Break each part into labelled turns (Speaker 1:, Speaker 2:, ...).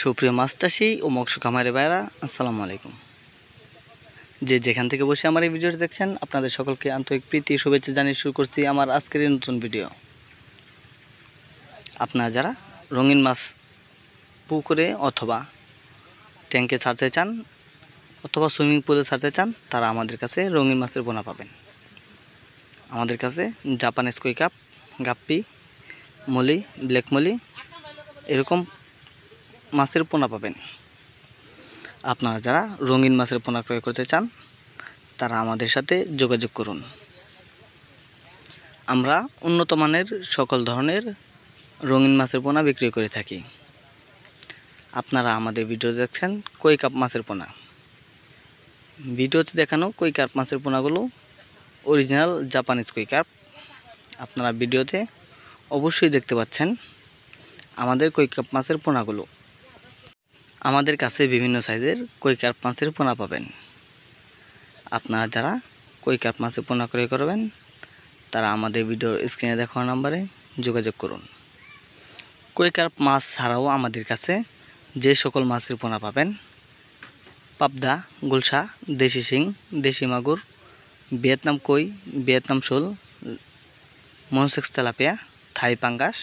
Speaker 1: সুপ্রিয় মাছ চাষি ও মৎস্য খামারি ভাইরা, আসসালামু আলাইকুম। যেখান থেকে বসে আমার এই ভিডিওটি দেখছেন, আপনাদের সকলকে আন্তরিক প্রীতি শুভেচ্ছা জানিয়ে শুরু করছি আমার আজকের এই নতুন ভিডিও। আপনারা যারা রঙিন মাছ পুকুরে অথবা ট্যাঙ্কে ছাড়তে চান অথবা সুইমিং পুলে ছাড়তে চান, তারা আমাদের কাছে রঙিন মাছের পোনা পাবেন। আমাদের কাছে জাপানিজ কই কাপ, গাপ্পি, মলি, ব্ল্যাক মলি এরকম মাছের পোনা পাবেন। আপনারা যারা রঙিন মাছের পোনা ক্রয় করতে চান, তারা আমাদের সাথে যোগাযোগ করুন। আমরা উন্নত মানের সকল ধরনের রঙিন মাছের পোনা বিক্রি করে থাকি। আপনারা আমাদের ভিডিও দেখছেন কই কাপ মাছের পোনা। ভিডিওতে দেখানো কই কাপ মাছের পোনাগুলো অরিজিনাল জাপানিজ কই কাপ। আপনারা ভিডিওতে অবশ্যই দেখতে পাচ্ছেন আমাদের কই কাপ মাছের পোনাগুলো। আমাদের কাছে বিভিন্ন সাইজের কই কাপ মাছের পোনা পাবেন। আপনারা যারা কই কাপ মাছের পোনা ক্রয় করবেন, তারা আমাদের ভিডিওর স্ক্রিনে দেখানো নম্বরে যোগাযোগ করুন। কই কাপ মাছ ছাড়াও আমাদের কাছে যে সকল মাছের পোনা পাবেন, পাবদা, গুলশা, দেশি শিং, দেশি মাগুর, ভিয়েতনাম কই, ভিয়েতনাম শোল, মনোসেক্স তেলাপিয়া, থাই পাঙ্গাস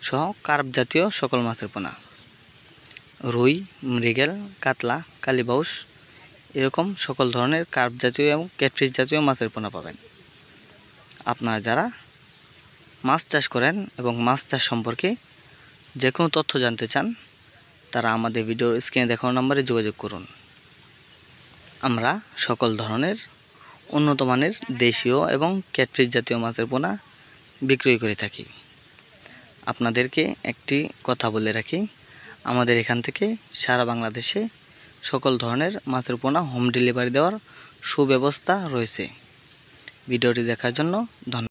Speaker 1: সহ কার্প জাতীয় সকল মাছের পোনা, রুই, মৃগেল, কাতলা, কালীবাউস এরকম সকল ধরনের কার্প জাতীয় এবং ক্যাটফিশ জাতীয় মাছের পোনা পাবেন। আপনারা যারা মাছ চাষ করেন এবং মাছ চাষ সম্পর্কে যে কোনো তথ্য জানতে চান, তারা আমাদের ভিডিওর স্ক্রিনে দেখানো নম্বরে যোগাযোগ করুন। আমরা সকল ধরনের উন্নত মানের দেশীয় এবং ক্যাটফিশ জাতীয় মাছের পোনা বিক্রয় করে থাকি। আপনাদেরকে একটি কথা বলে রাখি, আমাদের এখান থেকে সারা বাংলাদেশে সকল ধরনের মাছের পোনা হোম ডেলিভারি দেওয়ার সুব্যবস্থা রয়েছে। ভিডিওটি দেখার জন্য ধন্যবাদ।